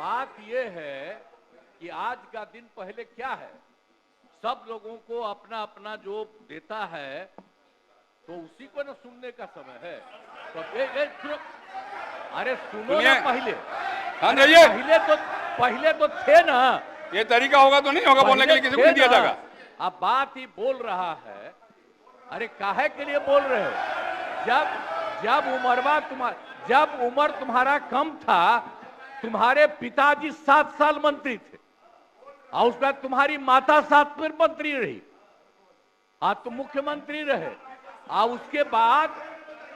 बात यह है कि आज का दिन पहले क्या है, सब लोगों को अपना अपना जो देता है तो उसी को ना सुनने का समय है। तो सुनो, अरे सुनो ना पहले। पहले तो थे ना। ये तरीका होगा तो नहीं होगा बोलने के लिए, किसी को नहीं दिया जाएगा। अब बात ही बोल रहा है। अरे काहे के लिए बोल रहे हो? जब उम्र तुम्हारा कम था, तुम्हारे पिताजी 7 साल मंत्री थे और उसके बाद तुम्हारी माता 7 फिर मंत्री रही, आज तुम मुख्यमंत्री रहे। और उसके बाद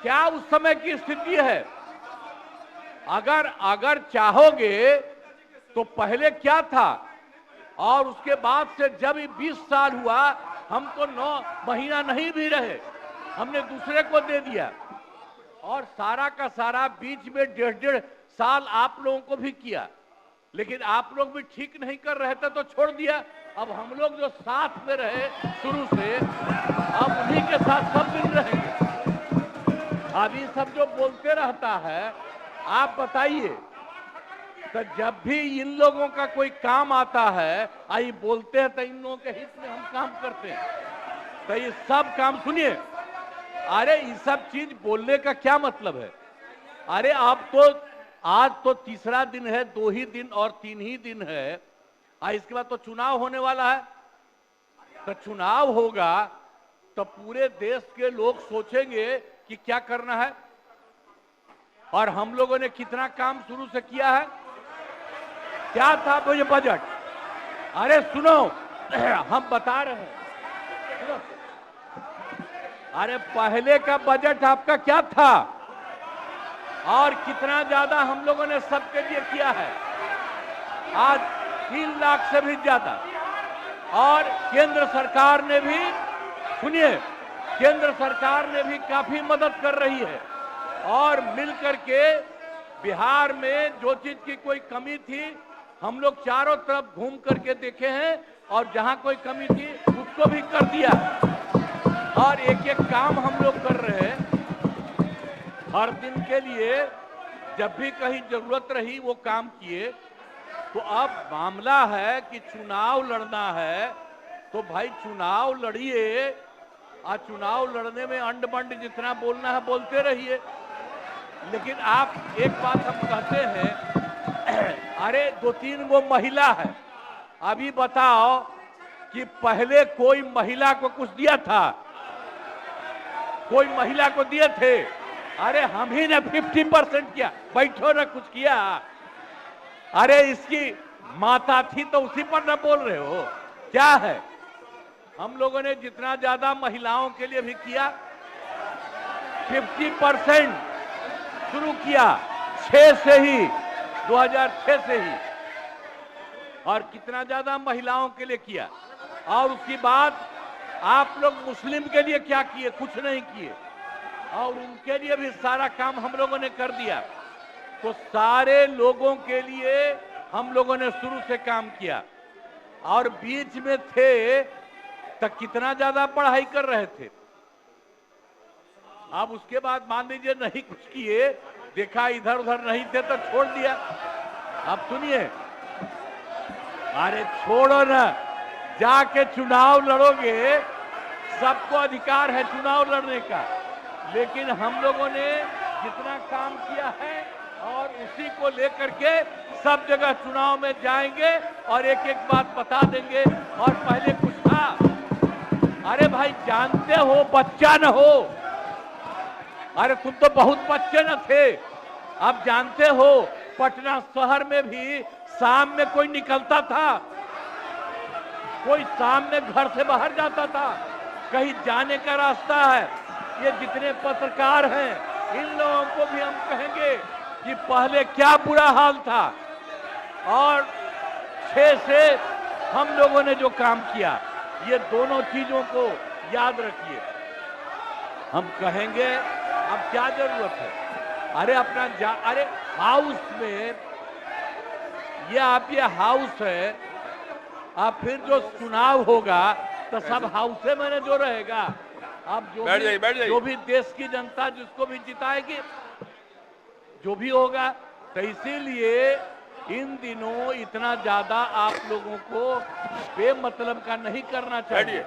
क्या उस समय की स्थिति है? अगर चाहोगे तो पहले क्या था और उसके बाद से जब 20 साल हुआ, हम तो 9 महीना नहीं भी रहे, हमने दूसरे को दे दिया। और सारा का सारा बीच में 1.5 साल आप लोगों को भी किया, लेकिन आप लोग भी ठीक नहीं कर रहे थे तो छोड़ दिया। अब हम लोग जो साथ में रहे शुरू से, अब उन्हीं के साथ सब दिन रहेंगे। अभी सब जो बोलते रहता है, आप बताइए, तो जब भी इन लोगों का कोई काम आता है, आई बोलते हैं तो इन लोगों के हित में हम काम करते हैं। तो ये सब काम सुनिए, अरे ये सब चीज बोलने का क्या मतलब है? अरे आप तो आज तो तीसरा दिन है, 2 ही दिन और 3 ही दिन है, इसके बाद तो चुनाव होने वाला है। तो चुनाव होगा तो पूरे देश के लोग सोचेंगे कि क्या करना है, और हम लोगों ने कितना काम शुरू से किया है। क्या था वो ये बजट? अरे सुनो, हम बता रहे हैं, सुनो। अरे पहले का बजट आपका क्या था और कितना ज्यादा हम लोगों ने सबके लिए किया है? आज 3 लाख से भी ज्यादा। और केंद्र सरकार ने भी, सुनिए, केंद्र सरकार ने भी काफी मदद कर रही है। और मिलकर के बिहार में जो चीज की कोई कमी थी, हम लोग चारों तरफ घूम करके देखे हैं और जहां कोई कमी थी उसको भी कर दिया। और एक एक काम हम लोग कर रहे हैं हर दिन के लिए। जब भी कहीं जरूरत रही वो काम किए। तो अब मामला है कि चुनाव लड़ना है तो भाई चुनाव लड़िए, और चुनाव लड़ने में अंड बंड जितना बोलना है बोलते रहिए। लेकिन आप एक बात हम कहते हैं, अरे 2-3 वो महिला है, अभी बताओ कि पहले कोई महिला को कुछ दिया था? कोई महिला को दिए थे? अरे हम ही ने 50% किया, बैठो ना कुछ किया। अरे इसकी माता थी तो उसी पर ना बोल रहे हो? क्या है, हम लोगों ने जितना ज्यादा महिलाओं के लिए भी किया, 50% शुरू किया 6 से ही, 2006 से ही। और कितना ज्यादा महिलाओं के लिए किया। और उसके बाद आप लोग मुस्लिम के लिए क्या किए? कुछ नहीं किए। और उनके लिए भी सारा काम हम लोगों ने कर दिया। तो सारे लोगों के लिए हम लोगों ने शुरू से काम किया। और बीच में थे तो कितना ज्यादा पढ़ाई कर रहे थे। अब उसके बाद मान लीजिए नहीं कुछ किए, देखा इधर उधर नहीं थे तो छोड़ दिया। अब सुनिए, अरे छोड़ो ना, जाके चुनाव लड़ोगे, सबको अधिकार है चुनाव लड़ने का। लेकिन हम लोगों ने जितना काम किया है और उसी को लेकर के सब जगह चुनाव में जाएंगे और एक एक बात बता देंगे। और पहले कुछ था, अरे भाई जानते हो, बच्चा न हो, अरे तुम तो बहुत बच्चे न थे। अब जानते हो पटना शहर में भी शाम में कोई निकलता था? कोई शाम में घर से बाहर जाता था? कहीं जाने का रास्ता है? ये जितने पत्रकार हैं, इन लोगों को भी हम कहेंगे कि पहले क्या बुरा हाल था। और 6 से हम लोगों ने जो काम किया, ये दोनों चीजों को याद रखिए। हम कहेंगे अब क्या जरूरत है? अरे अपना अरे हाउस में, ये हाउस है, अब फिर जो चुनाव होगा तो सब हाउस में जो रहेगा। अब जो भी देश की जनता जिसको भी जिताएगी, जो भी होगा। तो इसीलिए इन दिनों इतना ज्यादा आप लोगों को बेमतलब का नहीं करना चाहिए।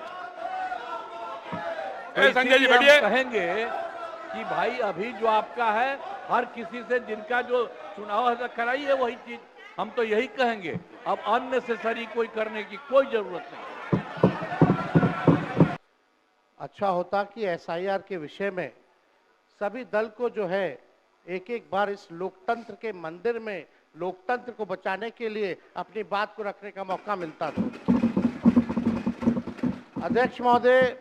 बैठिए। संजय जी इसीलिए हम बैठिए। कहेंगे कि भाई अभी जो आपका है, हर किसी से जिनका जो चुनाव है कराइए वही चीज। हम तो यही कहेंगे, अब अननेसेसरी कोई करने की कोई जरूरत नहीं। अच्छा होता कि एसआईआर के विषय में सभी दल को जो है एक एक बार इस लोकतंत्र के मंदिर में लोकतंत्र को बचाने के लिए अपनी बात को रखने का मौका मिलता था। अध्यक्ष महोदय,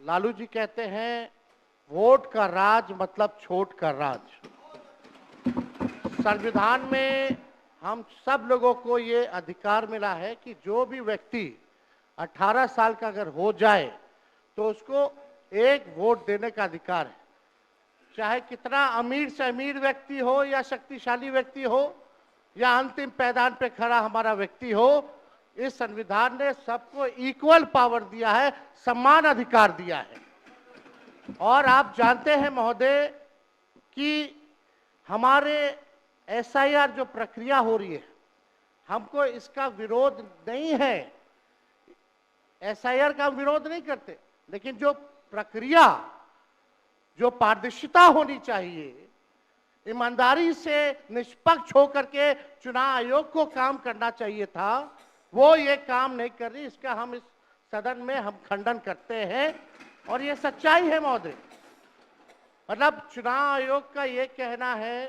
लालू जी कहते हैं वोट का राज मतलब छोट का राज। संविधान में हम सब लोगों को ये अधिकार मिला है कि जो भी व्यक्ति 18 साल का अगर हो जाए तो उसको एक वोट देने का अधिकार है, चाहे कितना अमीर से अमीर व्यक्ति हो या शक्तिशाली व्यक्ति हो या अंतिम पैदान पे खड़ा हमारा व्यक्ति हो। इस संविधान ने सबको इक्वल पावर दिया है, समान अधिकार दिया है। और आप जानते हैं महोदय कि हमारे एसआईआर जो प्रक्रिया हो रही है, हमको इसका विरोध नहीं है, एसआईआर का विरोध नहीं करते, लेकिन जो प्रक्रिया, जो पारदर्शिता होनी चाहिए, ईमानदारी से निष्पक्ष होकर के चुनाव आयोग को काम करना चाहिए था, वो ये काम नहीं कर रही। इसका हम इस सदन में हम खंडन करते हैं और ये सच्चाई है महोदय। मतलब चुनाव आयोग का ये कहना है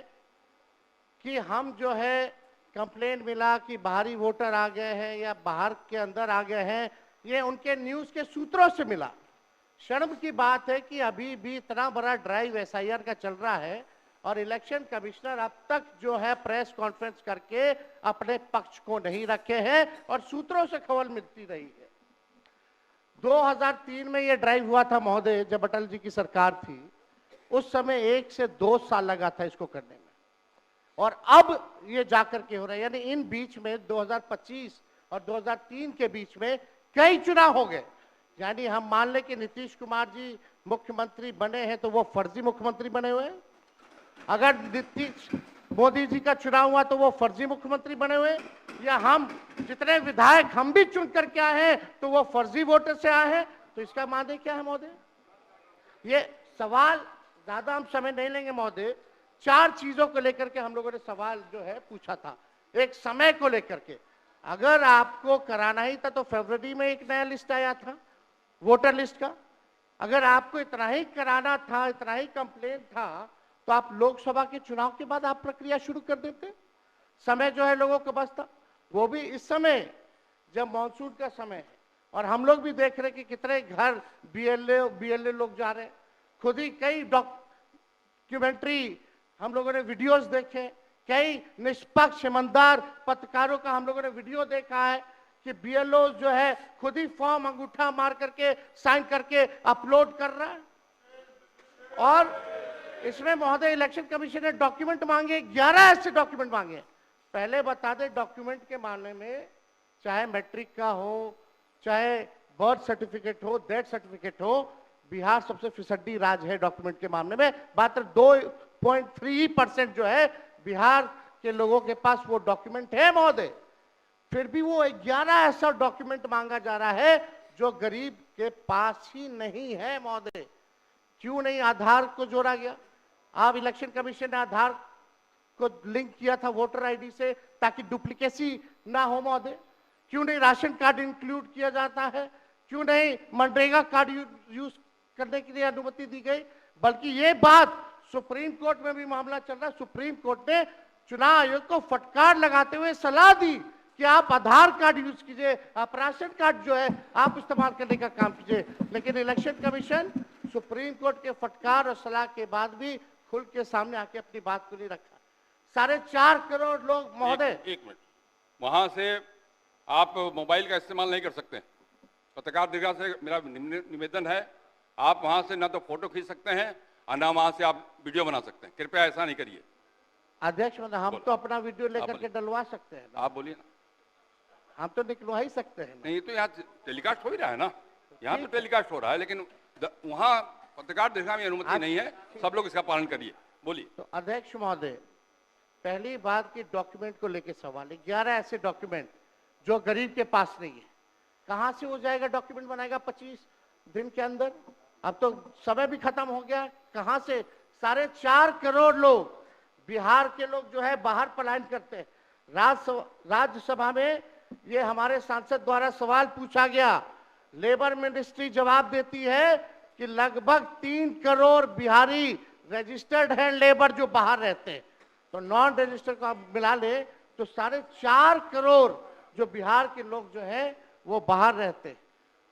कि हम जो है कंप्लेंट मिला कि बाहरी वोटर आ गए हैं या बाहर के अंदर आ गए हैं, ये उनके न्यूज के सूत्रों से मिला। शर्म की बात है कि अभी भी इतना बड़ा ड्राइव एसआईआर का चल रहा है और इलेक्शन कमिश्नर अब तक जो है प्रेस कॉन्फ्रेंस करके अपने पक्ष को नहीं रखे हैं और सूत्रों से खबर मिलती रही है। 2003 में ये ड्राइव हुआ था महोदय, जब अटल जी की सरकार थी, उस समय 1 से 2 साल लगा था इसको करने में, और अब ये जाकर के हो रहा है। यानी इन बीच में 2025 और 2003 के बीच में कई चुनाव हो गए। यानी हम मान लें कि नीतीश कुमार जी मुख्यमंत्री बने हैं तो वो फर्जी मुख्यमंत्री बने हुए हैं, अगर नीतीश मोदी जी का चुनाव हुआ तो वो फर्जी मुख्यमंत्री बने हुए, या हम जितने विधायक हम भी चुन करके आए हैं तो वो फर्जी वोटर से आए हैं। तो इसका माने क्या है महोदय? ये सवाल ज्यादा हम समय नहीं लेंगे महोदय। 4 चीजों को लेकर के हम लोगों ने सवाल जो है पूछा था। एक, समय को लेकर के, अगर आपको कराना ही था तो फरवरी में एक नया लिस्ट आया था वोटर लिस्ट का। अगर आपको इतना ही कराना था, इतना ही कंप्लेंट था, तो आप लोकसभा के चुनाव के बाद आप प्रक्रिया शुरू कर देते। समय जो है लोगों के पास था, वो भी इस समय जब मॉनसून का समय है और हम लोग भी देख रहे हैं कि कितने घर बीएलए लोग जा रहे हैं। खुद ही कई डॉक्यूमेंट्री हम लोगों ने वीडियोस देखे, कई निष्पक्ष ईमानदार पत्रकारों का हम लोगों ने वीडियो देखा है कि बीएलओ जो है खुद ही फॉर्म अंगूठा मार करके साइन करके अपलोड कर रहा है। और इसमें महोदय इलेक्शन कमीशन ने डॉक्यूमेंट मांगे, 11 ऐसे डॉक्यूमेंट मांगे। पहले बता दें, डॉक्यूमेंट के मामले में चाहे मैट्रिक का हो, चाहे बर्थ सर्टिफिकेट हो, डेथ सर्टिफिकेट हो, बिहार सबसे फिसड्डी राज्य है डॉक्यूमेंट के मामले में। मात्र 2.3% जो है बिहार के लोगों के पास वो डॉक्यूमेंट है महोदय। फिर भी वो 11 ऐसा डॉक्यूमेंट मांगा जा रहा है जो गरीब के पास ही नहीं है महोदय। क्यों नहीं आधार को जोड़ा गया? आप इलेक्शन कमीशन ने आधार को लिंक किया था वोटर आईडी से ताकि डुप्लीकेसी ना हो महोदय। क्यों नहीं राशन कार्ड इंक्लूड किया जाता है? क्यों नहीं मनरेगा कार्ड यूज करने के लिए अनुमति दी गई? बल्कि ये बात सुप्रीम कोर्ट में भी मामला चल रहा है। सुप्रीम कोर्ट ने चुनाव आयोग को फटकार लगाते हुए सलाह दी कि आप आधार कार्ड यूज कीजिए, आप राशन कार्ड जो है आप इस्तेमाल करने का काम कीजिए। लेकिन इलेक्शन कमीशन सुप्रीम कोर्ट के फटकार और सलाह के बाद भी खुल के सामने आके अपनी बात को नहीं रखा। 4.5 करोड़ लोग महोदय। एक मिनट, वहां से आप मोबाइल का इस्तेमाल नहीं कर सकते। पत्रकार दीर्घा से मेरा निवेदन है, आप वहां से ना तो फोटो खींच सकते हैं और ना वहां से आप वीडियो बना सकते हैं। कृपया ऐसा नहीं करिए। अध्यक्ष महोदय, हम तो अपना वीडियो लेकर के डलवा सकते हैं। आप बोलिए ना। हम तो निकलवा ही सकते हैं। नहीं तो यहाँ टेलीकास्ट हो ही रहा है ना, यहाँ तो टेलीकास्ट हो रहा है, लेकिन वहाँ पत्रकार दीर्घा में अनुमति नहीं है। सब लोग इसका पालन करिए। बोलिए। तो अध्यक्ष महोदय, पहली बात कि डॉक्यूमेंट को लेके सवाल है। 11 ऐसे डॉक्यूमेंट जो गरीब के पास नहीं है, कहां से हो जाएगा? डॉक्यूमेंट बनाएगा 25 दिन के अंदर? अब तो समय भी खत्म हो गया। कहां से? 4.5 करोड़ लोग, बिहार के लोग जो है बाहर पलायन करते हैं। राज्यसभा में ये हमारे सांसद द्वारा सवाल पूछा गया, लेबर मिनिस्ट्री जवाब देती है कि लगभग 3 करोड़ बिहारी रजिस्टर्ड हैं लेबर जो बाहर रहते हैं, तो नॉन रजिस्टर्ड को आप मिला ले तो 4.5 करोड़ जो बिहार के लोग जो हैं वो बाहर रहते हैं।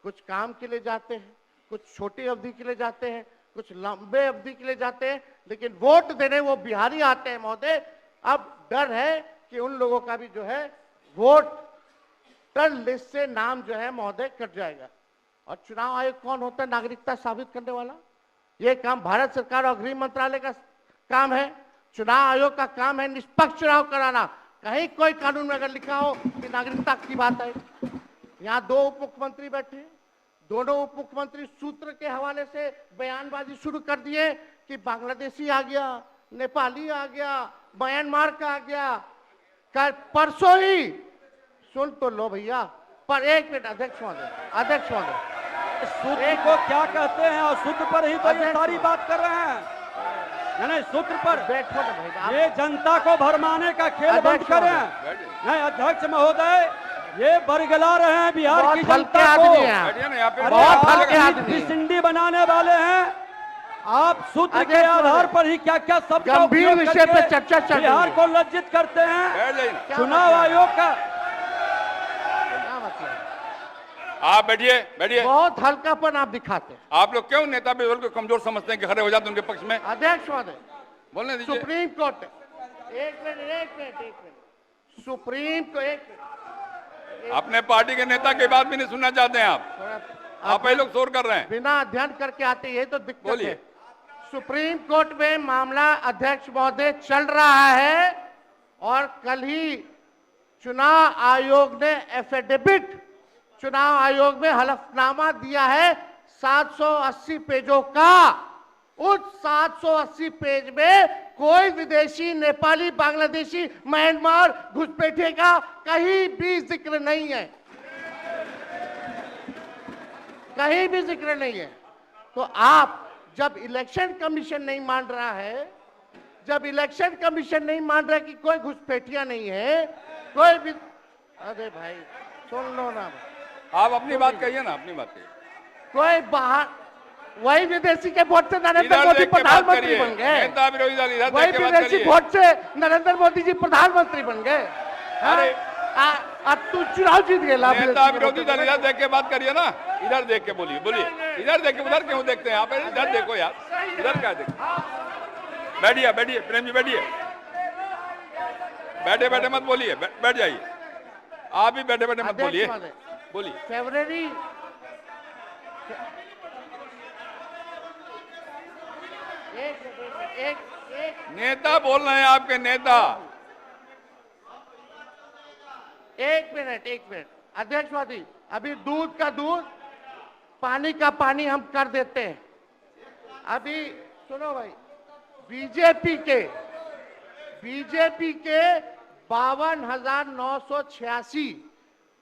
कुछ काम के लिए जाते हैं, कुछ छोटी अवधि के लिए जाते हैं, कुछ लंबे अवधि के लिए जाते हैं, लेकिन वोट देने वो बिहारी आते हैं महोदय। अब डर है कि उन लोगों का भी जो है वोटर लिस्ट से नाम जो है महोदय कट जाएगा। और चुनाव आयोग कौन होता है नागरिकता साबित करने वाला? ये काम भारत सरकार और गृह मंत्रालय का काम है। चुनाव आयोग का काम है निष्पक्ष चुनाव कराना। कहीं कोई कानून में अगर लिखा हो कि नागरिकता की बात है। यहाँ 2 उप मुख्यमंत्री बैठे, दोनों उप मुख्यमंत्री सूत्र के हवाले से बयानबाजी शुरू कर दिए कि बांग्लादेशी आ गया, नेपाली आ गया, म्यांमार का आ गया। कल परसों ही सुन तो लो भैया, पर एक मिनट अध्यक्ष महोदय, सूत्र को क्या कहते हैं और सूत्र पर ही तो ये सारी बात कर रहे हैं। नहीं सूत्र पर बैठो ना भाई, ये जनता को भरमाने का खेल बंद करें। नहीं अध्यक्ष महोदय, ये बरगला रहे हैं बिहार की जनता को। बहुत हल्के आदमी सिंडी बनाने वाले हैं। आप सूत्र के आधार पर ही क्या क्या सब गंभीर विषय पे चर्चा चल रही है। बिहार को लज्जित करते हैं। चुनाव आयोग का आप बैठिए बैठिए। बहुत हल्कापन आप दिखाते हैं। आप लोग क्यों नेता विरोध को कमजोर समझते हैं कि खड़े हो जाते हैं उनके पक्ष में? अध्यक्ष महोदय, बोलने दीजिए। सुप्रीम कोर्ट, एक मिनट, सुप्रीम को एक मिनट, अपने पार्टी के नेता की बात भी नहीं सुनना चाहते हैं आप ही लोग शोर कर रहे हैं। बिना अध्ययन करके आते ये तो दिक्कत बोलिए। है। सुप्रीम कोर्ट में मामला अध्यक्ष महोदय चल रहा है और कल ही चुनाव आयोग ने एफिडेविट, चुनाव आयोग में हलफनामा दिया है 780 पेजों का। उस 780 पेज में कोई विदेशी, नेपाली, बांग्लादेशी, म्यांमार, घुसपैठिए का कहीं भी जिक्र नहीं है, कहीं भी जिक्र नहीं है। तो आप जब इलेक्शन कमीशन नहीं मान रहा है, जब इलेक्शन कमीशन नहीं मान रहा है कि कोई घुसपैठिया नहीं है, कोई भी, अरे भाई सुन लो ना, आप अपनी बात कहिए ना, अपनी बात कहिए। कोई बाहर, वही विदेशी के वोट से नरेंद्र मोदी प्रधानमंत्री बन गए, वही विदेशी वोट से नरेंद्र मोदी जी प्रधानमंत्री बन गए। अरे तू चुनाव जीत गए। नेता विरोधी दल इधर देख के बात करिए ना, इधर देख के बोलिए, इधर देख के, उधर क्यों देखते हैं आप? इधर देखो यार, इधर क्या देखो। बैठिए बैठिए प्रेम जी, बैठिए, बैठे बैठे मत बोलिए, बैठ जाइए। आप भी बैठे बैठे मत बोलिए, बोलिए। फरवरी एक नेता बोल रहे हैं, आपके नेता। एक मिनट अध्यक्ष महोदय, अभी दूध का दूध, पानी का पानी हम कर देते हैं। अभी सुनो भाई, बीजेपी के 52,986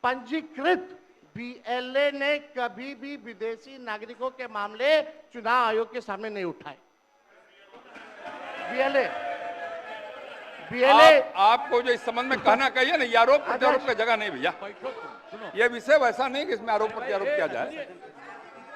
पंजीकृत बीएलए ने कभी भी विदेशी नागरिकों के मामले चुनाव आयोग के सामने नहीं उठाए। बीएलए आपको जो इस संबंध में कहना कहिए ना, ये आरोप प्रत्यारोप का जगह नहीं भैया। ये विषय वैसा नहीं कि इसमें आरोप प्रत्यारोप किया जाए।